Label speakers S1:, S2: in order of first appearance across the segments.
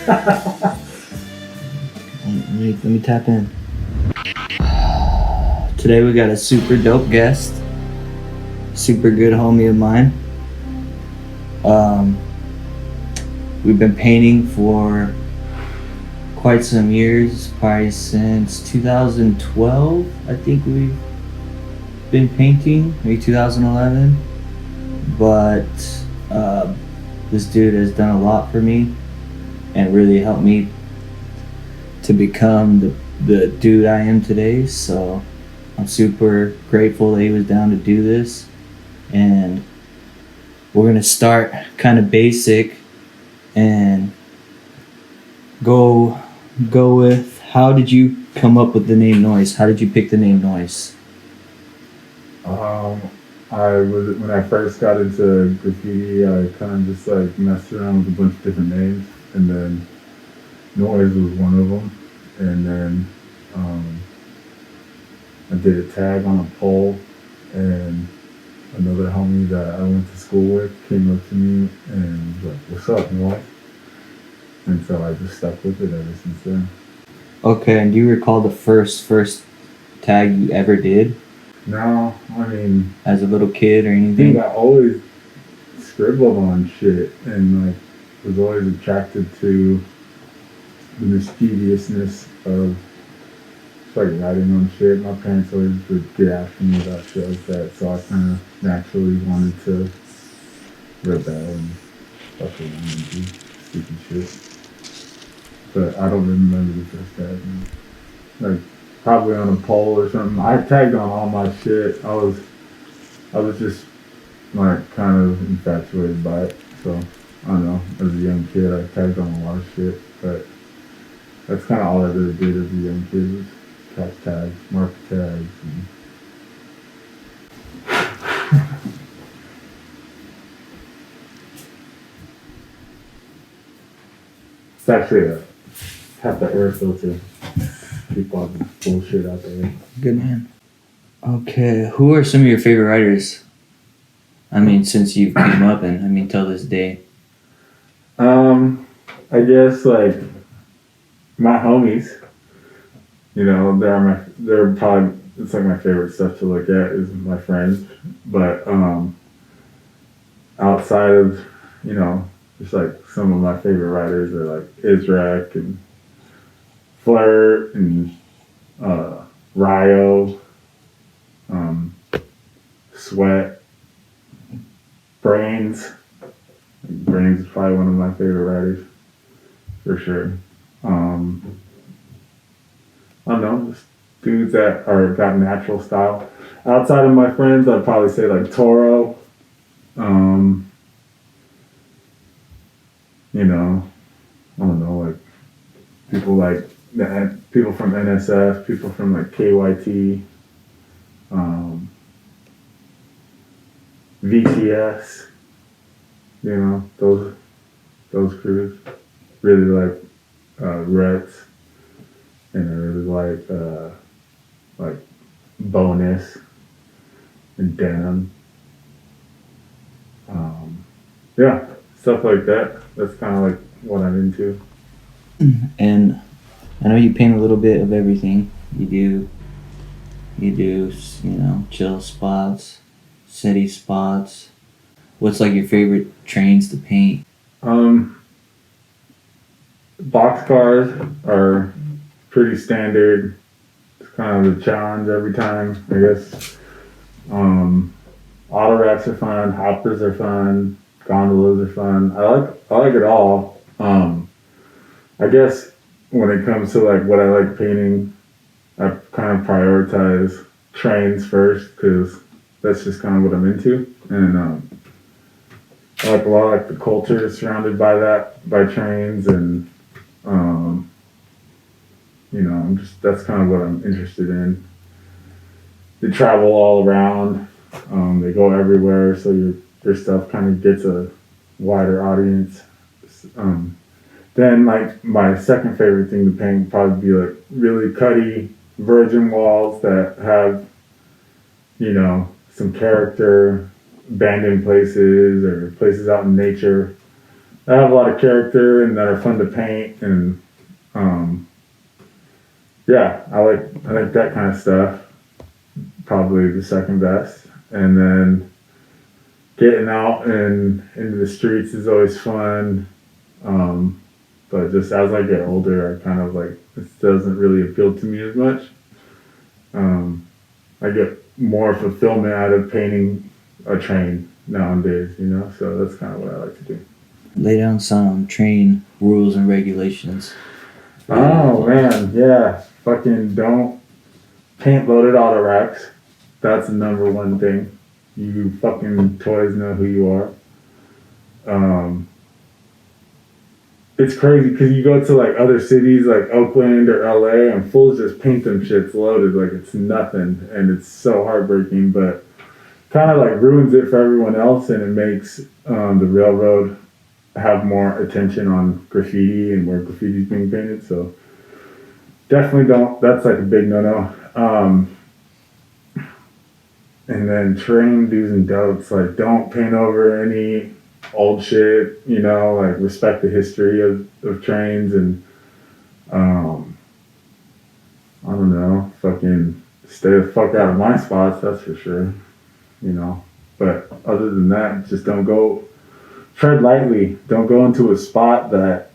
S1: Let me tap in. Today we got a super dope guest. Super good homie of mine. We've been painting for quite some years, probably since 2012. I think we've been painting, maybe 2011. But this dude has done a lot for me and really helped me to become the dude I am today. So I'm super grateful that he was down to do this. And we're gonna start kind of basic and go with, how did you come up with the name Noise? How did you pick the name Noise?
S2: When I first got into graffiti, I kind of just like messed around with a bunch of different names, and then Noise was one of them. And then I did a tag on a pole, and another homie that I went to school with came up to me and was like, "What's up, Noise?" And so I just stuck with it ever since then.
S1: Okay, and do you recall the first tag you ever did?
S2: No, I mean,
S1: as a little kid or anything?
S2: I think I always scribbled on shit and like was always attracted to the mischievousness of just like writing on shit. My parents always would get after me about shit like that, so I kind of naturally wanted to rebel and fuck around and do stupid shit. But I don't remember the first tag. Like probably on a pole or something. I tagged on all my shit. I was just like kind of infatuated by it. So I don't know. As a young kid, I tagged on a lot of shit, but that's kind of all I really did as a young kid was catch tags, mark tags. It's actually have the air filter. Keep all the bullshit out there.
S1: Good man. Okay, who are some of your favorite writers? I mean, since you came up and till this day.
S2: I guess like my homies. You know, they're probably, it's like my favorite stuff to look at is my friends. But outside of, you know, just like some of my favorite writers are like Israq and Flirt and Ryo, Sweat, Brains. Brains is probably one of my favorite writers, for sure. I don't know, just dudes that got natural style. Outside of my friends, I'd probably say like Toro. You know, I don't know, like people from NSF, people from like KYT, VCS, you know, those crews. Really like Rets, and I really like Bonus and Denim. Yeah, stuff like that. That's kind of like what I'm into.
S1: And I know you paint a little bit of everything. You do, you know, chill spots, city spots. What's like your favorite trains to paint?
S2: Boxcars are pretty standard. It's kind of a challenge every time, I guess. Auto racks are fun, hoppers are fun, gondolas are fun. I like it all. I guess when it comes to like what I like painting, I kind of prioritize trains first because that's just kind of what I'm into, and I like a lot of like the culture surrounded by trains, and you know, that's kind of what I'm interested in. They travel all around, they go everywhere, so your stuff kind of gets a wider audience. Then like my second favorite thing to paint would probably be like really cutty virgin walls that have, you know, some character, abandoned places or places out in nature. that have a lot of character and that are fun to paint, and yeah, I like that kind of stuff. Probably the second best. And then getting out and into the streets is always fun. But just as I get older, I kind of like, it doesn't really appeal to me as much. I get more fulfillment out of painting a train nowadays, you know, so that's kind of what I like to do.
S1: Lay down some train rules and regulations.
S2: Oh man, yeah. Fucking don't paint loaded auto racks. That's the number one thing. You fucking toys know who you are. It's crazy because you go to like other cities like Oakland or LA and fools just paint them shits loaded like it's nothing, and it's so heartbreaking, but kind of like ruins it for everyone else, and it makes the railroad have more attention on graffiti and where graffiti is being painted. So definitely don't. That's like a big no-no. And then train do's and don'ts, like don't paint over any old shit, you know, like respect the history of trains, and I don't know, fucking stay the fuck out of my spots, that's for sure, you know. But other than that, just don't go, tread lightly, don't go into a spot that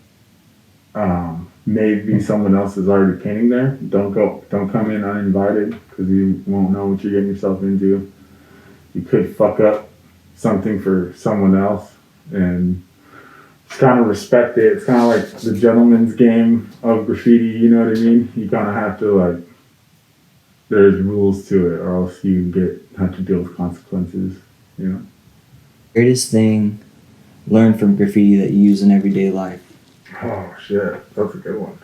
S2: maybe someone else is already painting there. Don't come in uninvited, because you won't know what you're getting yourself into. You could fuck up something for someone else, and just kind of respect it. It's kind of like the gentleman's game of graffiti, you know what I mean? You kind of have to, like, there's rules to it, or else you have to deal with consequences, you know?
S1: Greatest thing learned from graffiti that you use in everyday life.
S2: Oh shit, that's a good one.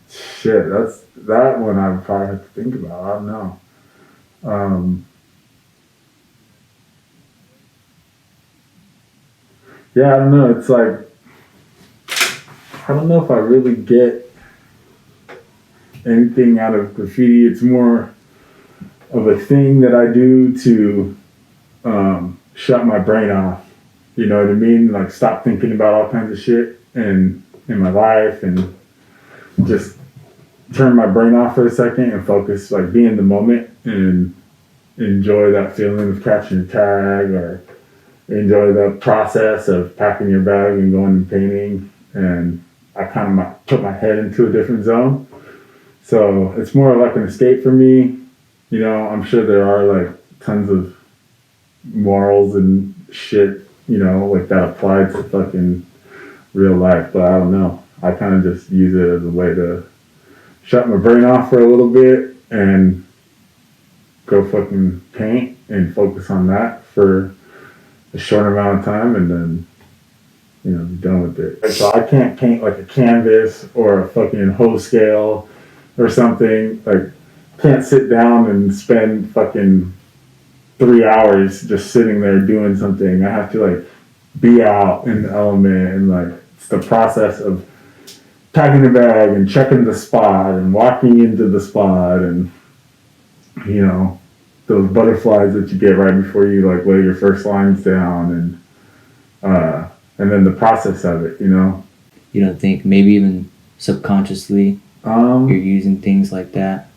S2: Shit, that one I would probably have to think about. I don't know. Yeah, I don't know. It's like, I don't know if I really get anything out of graffiti. It's more of a thing that I do to shut my brain off. You know what I mean? Like stop thinking about all kinds of shit in my life, and just turn my brain off for a second and focus, like be in the moment and enjoy that feeling of catching a tag, or enjoy the process of packing your bag and going and painting. And I kind of put my head into a different zone. So it's more like an escape for me. You know, I'm sure there are like tons of morals and shit, you know, like that apply to fucking real life, but I don't know. I kind of just use it as a way to shut my brain off for a little bit and go fucking paint and focus on that for a short amount of time, and then, you know, be done with it. So I can't paint like a canvas or a fucking hose scale or something. Like, can't sit down and spend fucking 3 hours just sitting there doing something. I have to like be out in the element, and like it's the process of packing the bag and checking the spot and walking into the spot, and you know, those butterflies that you get right before you like lay your first lines down, and then the process of it, you know.
S1: You don't think maybe even subconsciously you're using things like that?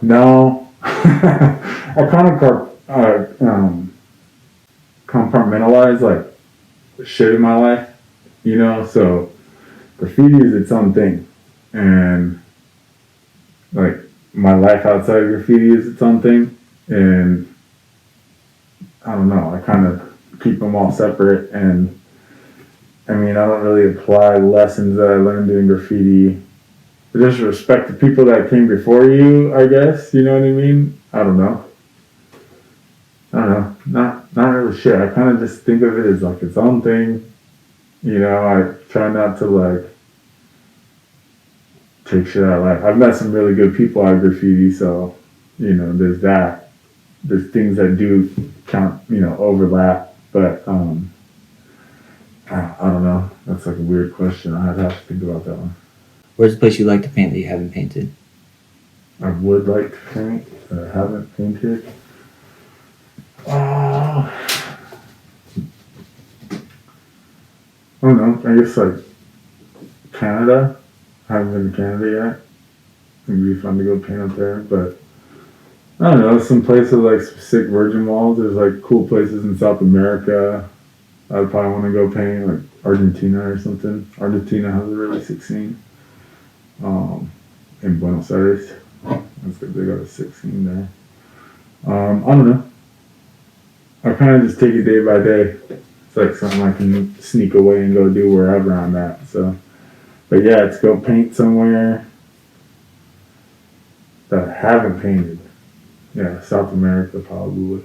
S2: No. I kind of compartmentalize like shit in my life, you know. So graffiti is its own thing, and like my life outside of graffiti is its own thing, and I don't know, I kind of keep them all separate. And I mean, I don't really apply lessons that I learned doing graffiti. I just respect the people that came before you, I guess, you know what I mean? I don't know, not really shit. I kind of just think of it as like its own thing, you know. I try not to like take shit out of life. I've met some really good people at graffiti, so, you know, there's that. There's things that do count, you know, overlap, but I don't know. That's like a weird question. I'd have to think about that one.
S1: Where's the place you like to paint that you haven't painted?
S2: I would like to paint that I haven't painted. I don't know. I guess like Canada. I haven't been to Canada yet. It'd be fun to go paint up there, but I don't know. Some places like sick virgin malls. There's like cool places in South America. I'd probably want to go paint like Argentina or something. Argentina has a really sick scene. In Buenos Aires, that's good. They got a sick scene there. I don't know. I kind of just take it day by day. It's like something I can sneak away and go do wherever I'm at. So, but yeah, it's go paint somewhere that I haven't painted. Yeah, South America probably.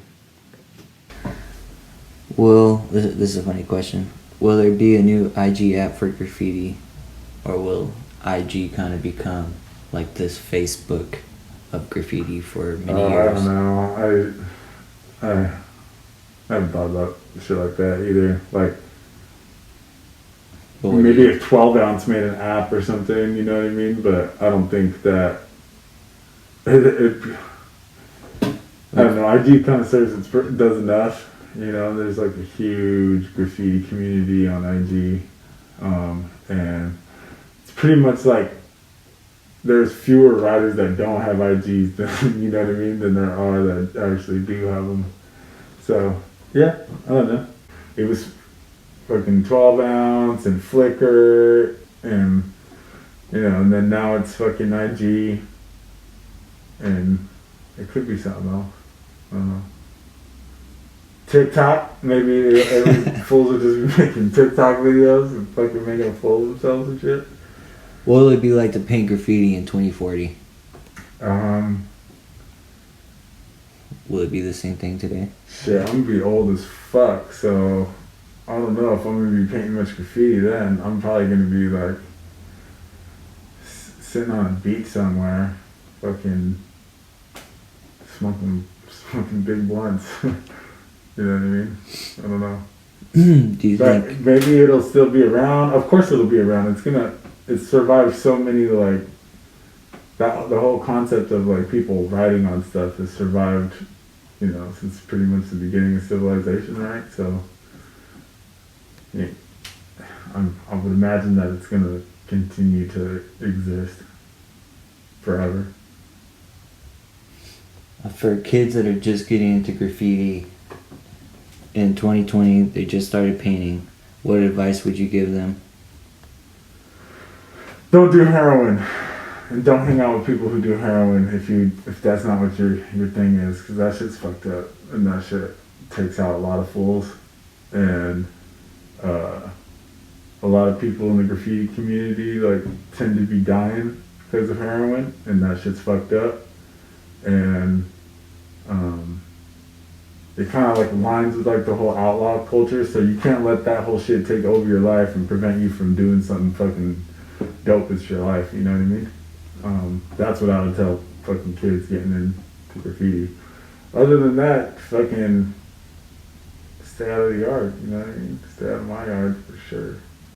S1: This is a funny question. Will there be a new IG app for graffiti, or will IG kind of become like this Facebook of graffiti for many years?
S2: I don't know. I haven't thought about shit like that either. Like maybe if 12 ounce made an app or something, you know what I mean? But I don't think that I don't know. IG kind of says it does enough. You know, there's like a huge graffiti community on IG, and it's pretty much like there's fewer writers that don't have IGs than, you know what I mean, than there are that actually do have them. So yeah, I don't know. It was fucking 12 ounce and Flickr and, you know, and then now it's fucking IG, and it could be something else. I don't know. TikTok, maybe every fools will just be making TikTok videos and fucking making a fool of themselves and shit.
S1: What will it be like to paint graffiti in 2040? Will it be the same thing today?
S2: Shit, I'm gonna be old as fuck, so I don't know if I'm gonna be painting much graffiti then. I'm probably gonna be like sitting on a beach somewhere, fucking smoking big blunts. You know what I mean? I don't know.
S1: Do you think
S2: maybe it'll still be around? Of course it'll be around. It's survived so many, like, the whole concept of like people writing on stuff has survived, you know, since pretty much the beginning of civilization, right? So yeah, I would imagine that it's gonna continue to exist forever.
S1: for kids that are just getting into graffiti in 2020, they just started painting, what advice would you give them?
S2: Don't do heroin, and don't hang out with people who do heroin if that's not what your thing is, because that shit's fucked up, and that shit takes out a lot of fools, and a lot of people in the graffiti community like tend to be dying because of heroin, and that shit's fucked up, and it kind of like aligns with like the whole outlaw culture, so you can't let that whole shit take over your life and prevent you from doing something fucking dope with your life, you know what I mean? That's what I would tell fucking kids getting into graffiti. Other than that, fucking stay out of the yard, you know what I mean? Stay out of my yard for sure.